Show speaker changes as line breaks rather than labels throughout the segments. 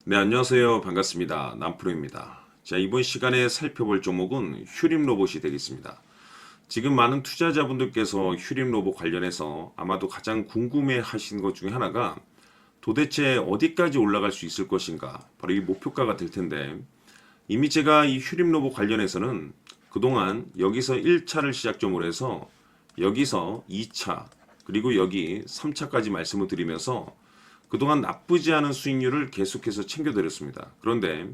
네, 안녕하세요. 반갑습니다. 남프로입니다. 자, 이번 시간에 살펴볼 종목은 휴림 로봇이 되겠습니다. 지금 많은 투자자분들께서 휴림 로봇 관련해서 아마도 가장 궁금해 하시는 것 중에 하나가 도대체 어디까지 올라갈 수 있을 것인가? 바로 이 목표가가 될 텐데, 이미 제가 이 휴림 로봇 관련해서는 그동안 여기서 1차를 시작점으로 해서 여기서 2차, 그리고 여기 3차까지 말씀을 드리면서 그동안 나쁘지 않은 수익률을 계속해서 챙겨드렸습니다. 그런데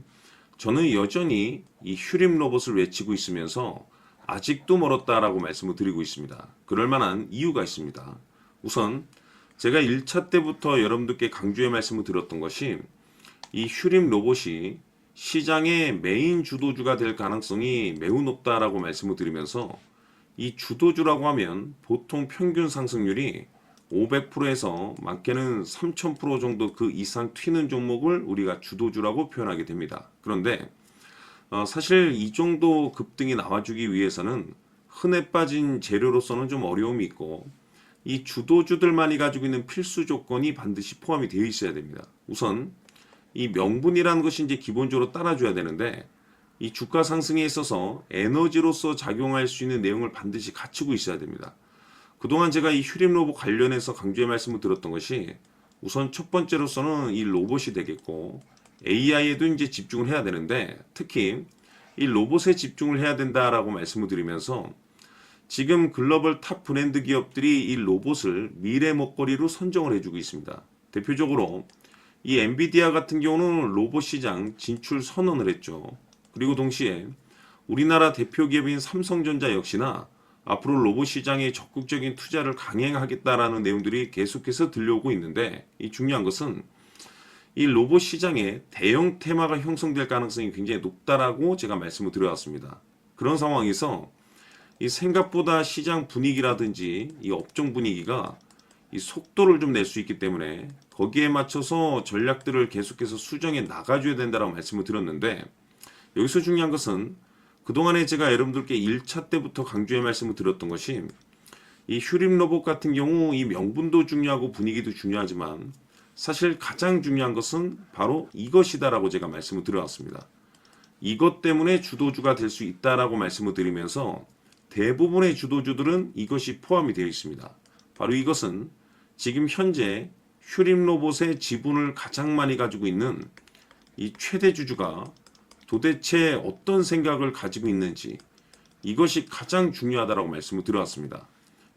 저는 여전히 이 휴림 로봇을 외치고 있으면서 아직도 멀었다라고 말씀을 드리고 있습니다. 그럴 만한 이유가 있습니다. 우선 제가 1차 때부터 여러분들께 강조의 말씀을 드렸던 것이 이 휴림 로봇이 시장의 메인 주도주가 될 가능성이 매우 높다라고 말씀을 드리면서 이 주도주라고 하면 보통 평균 상승률이 500%에서 많게는 3000% 정도 그 이상 튀는 종목을 우리가 주도주라고 표현하게 됩니다. 그런데 사실 이 정도 급등이 나와주기 위해서는 흔해 빠진 재료로서는 좀 어려움이 있고 이 주도주들만이 가지고 있는 필수 조건이 반드시 포함이 되어 있어야 됩니다. 우선 이 명분이라는 것이 이제 기본적으로 따라줘야 되는데 이 주가 상승에 있어서 에너지로서 작용할 수 있는 내용을 반드시 갖추고 있어야 됩니다. 그동안 제가 이 휴림 로봇 관련해서 강조의 말씀을 드렸던 것이 우선 첫 번째로서는 이 로봇이 되겠고 AI에도 이제 집중을 해야 되는데 특히 이 로봇에 집중을 해야 된다라고 말씀을 드리면서 지금 글로벌 탑 브랜드 기업들이 이 로봇을 미래 먹거리로 선정을 해주고 있습니다. 대표적으로 이 엔비디아 같은 경우는 로봇 시장 진출 선언을 했죠. 그리고 동시에 우리나라 대표 기업인 삼성전자 역시나 앞으로 로봇 시장에 적극적인 투자를 강행하겠다라는 내용들이 계속해서 들려오고 있는데 이 중요한 것은 이 로봇 시장에 대형 테마가 형성될 가능성이 굉장히 높다라고 제가 말씀을 드려왔습니다. 그런 상황에서 이 생각보다 시장 분위기라든지 이 업종 분위기가 이 속도를 좀 낼 수 있기 때문에 거기에 맞춰서 전략들을 계속해서 수정해 나가줘야 된다라고 말씀을 드렸는데 여기서 중요한 것은 그동안에 제가 여러분들께 1차 때부터 강조의 말씀을 드렸던 것이 이 휴림 로봇 같은 경우 이 명분도 중요하고 분위기도 중요하지만 사실 가장 중요한 것은 바로 이것이다라고 제가 말씀을 드려왔습니다. 이것 때문에 주도주가 될 수 있다라고 말씀을 드리면서 대부분의 주도주들은 이것이 포함이 되어 있습니다. 바로 이것은 지금 현재 휴림 로봇의 지분을 가장 많이 가지고 있는 이 최대 주주가 도대체 어떤 생각을 가지고 있는지 이것이 가장 중요하다고 말씀을 드려왔습니다.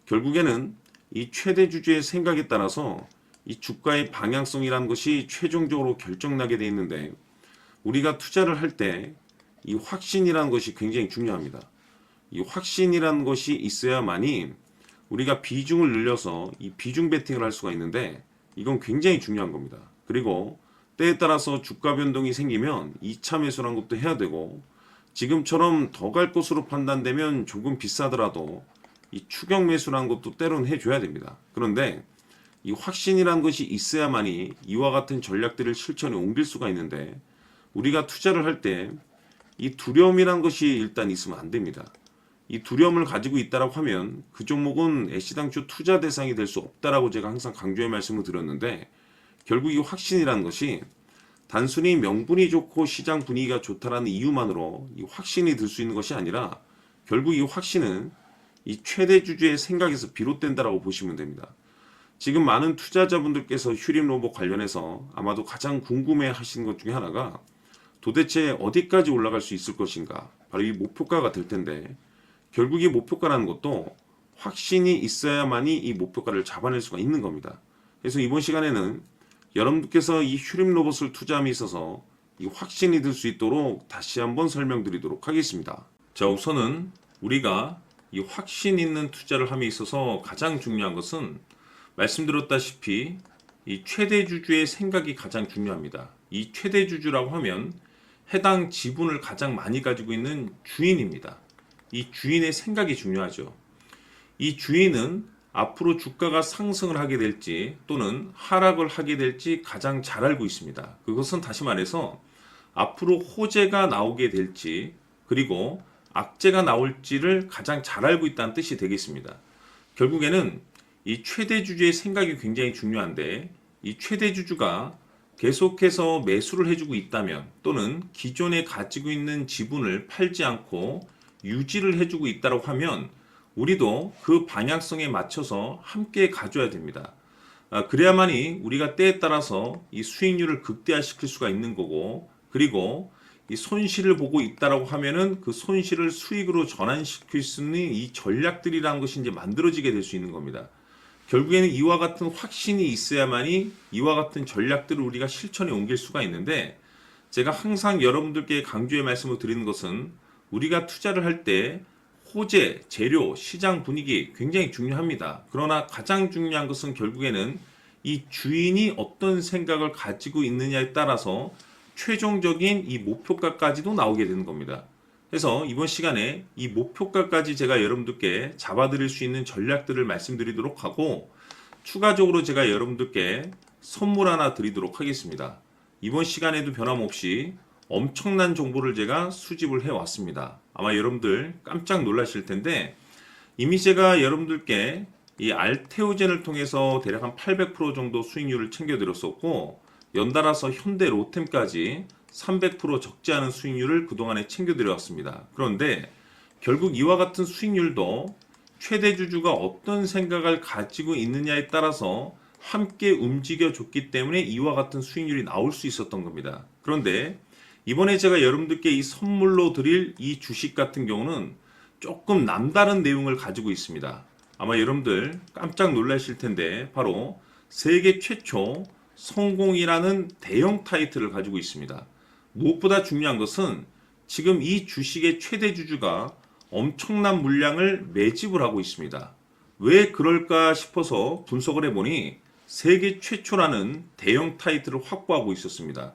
결국에는 이 최대 주주의 생각에 따라서 이 주가의 방향성이라는 것이 최종적으로 결정나게 되어 있는데 우리가 투자를 할 때 이 확신이라는 것이 굉장히 중요합니다. 이 확신이라는 것이 있어야만이 우리가 비중을 늘려서 이 비중 베팅을 할 수가 있는데 이건 굉장히 중요한 겁니다. 그리고 때에 따라서 주가 변동이 생기면 2차 매수란 것도 해야 되고 지금처럼 더 갈 것으로 판단되면 조금 비싸더라도 이 추격 매수란 것도 때로는 해줘야 됩니다. 그런데 이 확신이란 것이 있어야만이 이와 같은 전략들을 실천에 옮길 수가 있는데 우리가 투자를 할 때 이 두려움이란 것이 일단 있으면 안 됩니다. 이 두려움을 가지고 있다라고 하면 그 종목은 애시당초 투자 대상이 될 수 없다라고 제가 항상 강조의 말씀을 드렸는데 결국 이 확신이라는 것이 단순히 명분이 좋고 시장 분위기가 좋다라는 이유만으로 이 확신이 들 수 있는 것이 아니라 결국 이 확신은 이 최대 주주의 생각에서 비롯된다라고 보시면 됩니다. 지금 많은 투자자분들께서 휴림 로봇 관련해서 아마도 가장 궁금해 하시는 것 중에 하나가 도대체 어디까지 올라갈 수 있을 것인가 바로 이 목표가가 될 텐데 결국 이 목표가라는 것도 확신이 있어야만이 이 목표가를 잡아낼 수가 있는 겁니다. 그래서 이번 시간에는 여러분께서 이 휴림 로봇을 투자함에 있어서 이 확신이 들 수 있도록 다시 한번 설명드리도록 하겠습니다. 자, 우선은 우리가 이 확신 있는 투자를 함에 있어서 가장 중요한 것은 말씀드렸다시피 이 최대 주주의 생각이 가장 중요합니다. 이 최대 주주라고 하면 해당 지분을 가장 많이 가지고 있는 주인입니다. 이 주인의 생각이 중요하죠. 이 주인은 앞으로 주가가 상승을 하게 될지 또는 하락을 하게 될지 가장 잘 알고 있습니다. 그것은 다시 말해서 앞으로 호재가 나오게 될지 그리고 악재가 나올지를 가장 잘 알고 있다는 뜻이 되겠습니다. 결국에는 이 최대 주주의 생각이 굉장히 중요한데 이 최대 주주가 계속해서 매수를 해주고 있다면 또는 기존에 가지고 있는 지분을 팔지 않고 유지를 해주고 있다고 하면 우리도 그 방향성에 맞춰서 함께 가져야 됩니다. 그래야만이 우리가 때에 따라서 이 수익률을 극대화시킬 수가 있는 거고, 그리고 이 손실을 보고 있다라고 하면은 그 손실을 수익으로 전환시킬 수 있는 이 전략들이라는 것이 이제 만들어지게 될 수 있는 겁니다. 결국에는 이와 같은 확신이 있어야만이 이와 같은 전략들을 우리가 실천에 옮길 수가 있는데, 제가 항상 여러분들께 강조의 말씀을 드리는 것은 우리가 투자를 할 때 호재, 재료, 시장 분위기 굉장히 중요합니다. 그러나 가장 중요한 것은 결국에는 이 주인이 어떤 생각을 가지고 있느냐에 따라서 최종적인 이 목표가까지도 나오게 되는 겁니다. 그래서 이번 시간에 이 목표가까지 제가 여러분들께 잡아드릴 수 있는 전략들을 말씀드리도록 하고, 추가적으로 제가 여러분들께 선물 하나 드리도록 하겠습니다. 이번 시간에도 변함없이 엄청난 정보를 제가 수집을 해왔습니다. 아마 여러분들 깜짝 놀라실 텐데, 이미 제가 여러분들께 이 알테오젠을 통해서 대략 한 800% 정도 수익률을 챙겨드렸었고, 연달아서 현대 로템까지 300% 적지 않은 수익률을 그동안에 챙겨드려왔습니다. 그런데 결국 이와 같은 수익률도 최대 주주가 어떤 생각을 가지고 있느냐에 따라서 함께 움직여줬기 때문에 이와 같은 수익률이 나올 수 있었던 겁니다. 그런데 이번에 제가 여러분들께 이 선물로 드릴 이 주식 같은 경우는 조금 남다른 내용을 가지고 있습니다. 아마 여러분들 깜짝 놀라실 텐데, 바로 세계 최초 성공이라는 대형 타이틀을 가지고 있습니다. 무엇보다 중요한 것은 지금 이 주식의 최대 주주가 엄청난 물량을 매집을 하고 있습니다. 왜 그럴까 싶어서 분석을 해보니 세계 최초라는 대형 타이틀을 확보하고 있었습니다.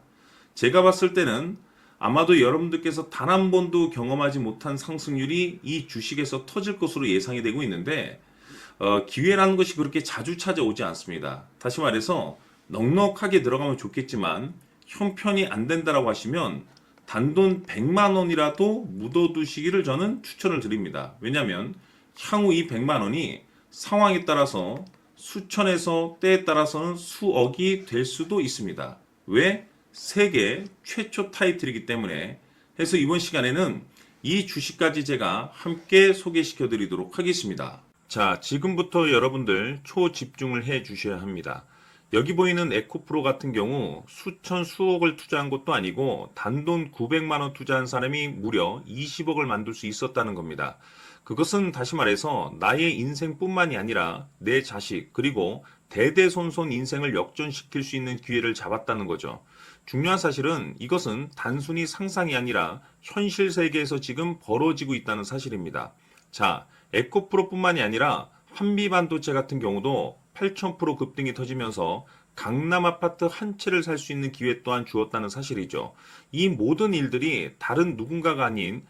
제가 봤을 때는 아마도 여러분들께서 단 한 번도 경험하지 못한 상승률이 이 주식에서 터질 것으로 예상이 되고 있는데, 기회라는 것이 그렇게 자주 찾아오지 않습니다. 다시 말해서 넉넉하게 들어가면 좋겠지만 형편이 안 된다라고 하시면 단돈 100만 원이라도 묻어두시기를 저는 추천을 드립니다. 왜냐하면 향후 이 100만 원이 상황에 따라서 수천에서 때에 따라서는 수억이 될 수도 있습니다. 왜? 세계 최초 타이틀이기 때문에. 해서 이번 시간에는 이 주식까지 제가 함께 소개시켜 드리도록 하겠습니다. 자, 지금부터 여러분들 초집중을 해 주셔야 합니다. 여기 보이는 에코프로 같은 경우 수천 수억을 투자한 것도 아니고 단돈 900만 원 투자한 사람이 무려 20억을 만들 수 있었다는 겁니다. 그것은 다시 말해서 나의 인생뿐만이 아니라 내 자식 그리고 대대손손 인생을 역전시킬 수 있는 기회를 잡았다는 거죠. 중요한 사실은 이것은 단순히 상상이 아니라 현실 세계에서 지금 벌어지고 있다는 사실입니다. 자, 에코프로뿐만이 아니라 한미반도체 같은 경우도 8,000% 급등이 터지면서 강남 아파트 한 채를 살 수 있는 기회 또한 주었다는 사실이죠. 이 모든 일들이 다른 누군가가 아닌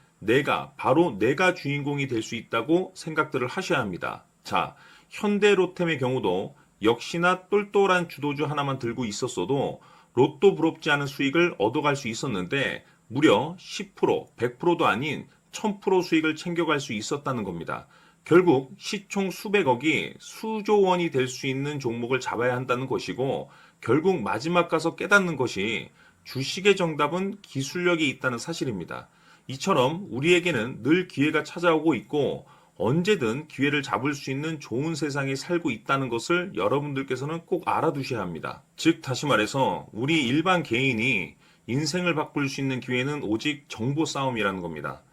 바로 내가 주인공이 될 수 있다고 생각들을 하셔야 합니다. 자, 현대로템의 경우도 역시나 똘똘한 주도주 하나만 들고 있었어도 로또 부럽지 않은 수익을 얻어갈 수 있었는데 무려 10%, 100%도 아닌 1000% 수익을 챙겨갈 수 있었다는 겁니다. 결국 시총 수백억이 수조 원이 될 수 있는 종목을 잡아야 한다는 것이고, 결국 마지막 가서 깨닫는 것이 주식의 정답은 기술력이 있다는 사실입니다. 이처럼 우리에게는 늘 기회가 찾아오고 있고 언제든 기회를 잡을 수 있는 좋은 세상에 살고 있다는 것을 여러분들께서는 꼭 알아두셔야 합니다. 즉 다시 말해서 우리 일반 개인이 인생을 바꿀 수 있는 기회는 오직 정보 싸움이라는 겁니다.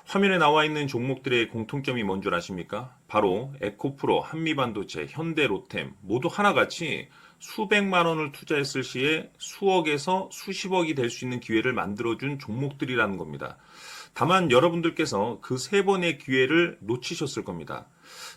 화면에 나와 있는 종목들의 공통점이 뭔 줄 아십니까? 바로 에코프로, 한미반도체, 현대로템 모두 하나같이 수백만 원을 투자했을 시에 수억에서 수십억이 될 수 있는 기회를 만들어준 종목들이라는 겁니다. 다만 여러분들께서 그 세 번의 기회를 놓치셨을 겁니다.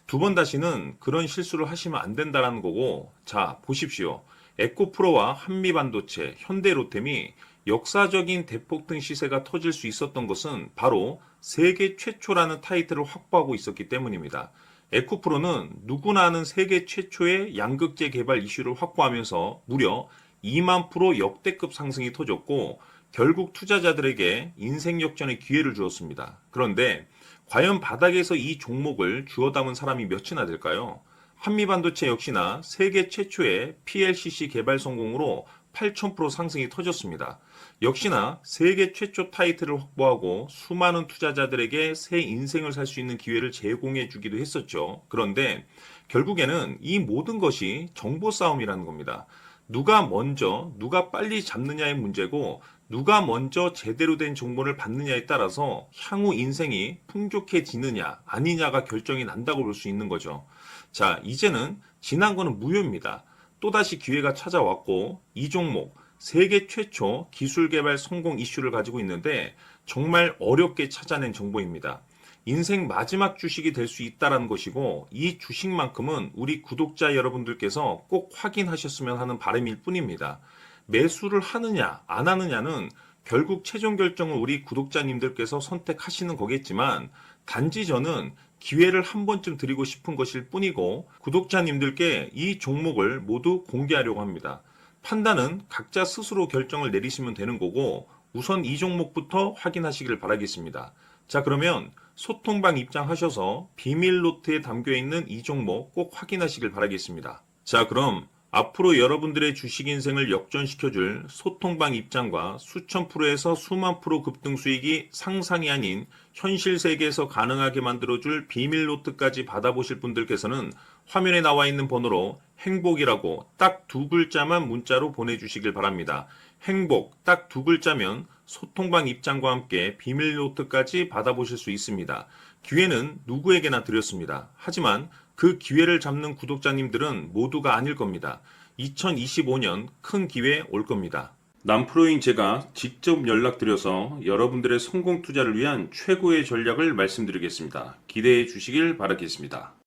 두 번 다시는 그런 실수를 하시면 안 된다는 거고, 자 보십시오. 에코프로와 한미반도체, 현대로템이 역사적인 대폭등 시세가 터질 수 있었던 것은 바로 세계 최초라는 타이틀을 확보하고 있었기 때문입니다. 에코프로는 누구나 아는 세계 최초의 양극재 개발 이슈를 확보하면서 무려 2만 프로 역대급 상승이 터졌고 결국 투자자들에게 인생 역전의 기회를 주었습니다. 그런데 과연 바닥에서 이 종목을 주워 담은 사람이 몇이나 될까요? 한미반도체 역시나 세계 최초의 PLCC 개발 성공으로 8,000% 상승이 터졌습니다. 역시나 세계 최초 타이틀을 확보하고 수많은 투자자들에게 새 인생을 살 수 있는 기회를 제공해 주기도 했었죠. 그런데 결국에는 이 모든 것이 정보 싸움이라는 겁니다. 누가 먼저, 누가 빨리 잡느냐의 문제고, 누가 먼저 제대로 된 정보를 받느냐에 따라서 향후 인생이 풍족해지느냐, 아니냐가 결정이 난다고 볼 수 있는 거죠. 자, 이제는 지난 거는 무효입니다. 또다시 기회가 찾아왔고, 이 종목, 세계 최초 기술 개발 성공 이슈를 가지고 있는데, 정말 어렵게 찾아낸 정보입니다. 인생 마지막 주식이 될 수 있다는 것이고, 이 주식만큼은 우리 구독자 여러분들께서 꼭 확인하셨으면 하는 바람일 뿐입니다. 매수를 하느냐 안 하느냐는 결국 최종 결정을 우리 구독자님들께서 선택하시는 거겠지만, 단지 저는 기회를 한 번쯤 드리고 싶은 것일 뿐이고, 구독자님들께 이 종목을 모두 공개하려고 합니다. 판단은 각자 스스로 결정을 내리시면 되는 거고, 우선 이 종목부터 확인하시길 바라겠습니다. 자, 그러면 소통방 입장하셔서 비밀 노트에 담겨 있는 이 종목 꼭 확인하시길 바라겠습니다. 자, 그럼 앞으로 여러분들의 주식 인생을 역전시켜줄 소통방 입장과 수천 프로에서 수만 프로 급등 수익이 상상이 아닌 현실 세계에서 가능하게 만들어줄 비밀 노트까지 받아보실 분들께서는 화면에 나와 있는 번호로 행복이라고 딱 두 글자만 문자로 보내주시길 바랍니다. 행복 딱 두 글자면 소통방 입장과 함께 비밀 노트까지 받아보실 수 있습니다. 기회는 누구에게나 드렸습니다. 하지만 그 기회를 잡는 구독자님들은 모두가 아닐 겁니다. 2025년 큰 기회 올 겁니다. 남프로인 제가 직접 연락드려서 여러분들의 성공 투자를 위한 최고의 전략을 말씀드리겠습니다. 기대해 주시길 바라겠습니다.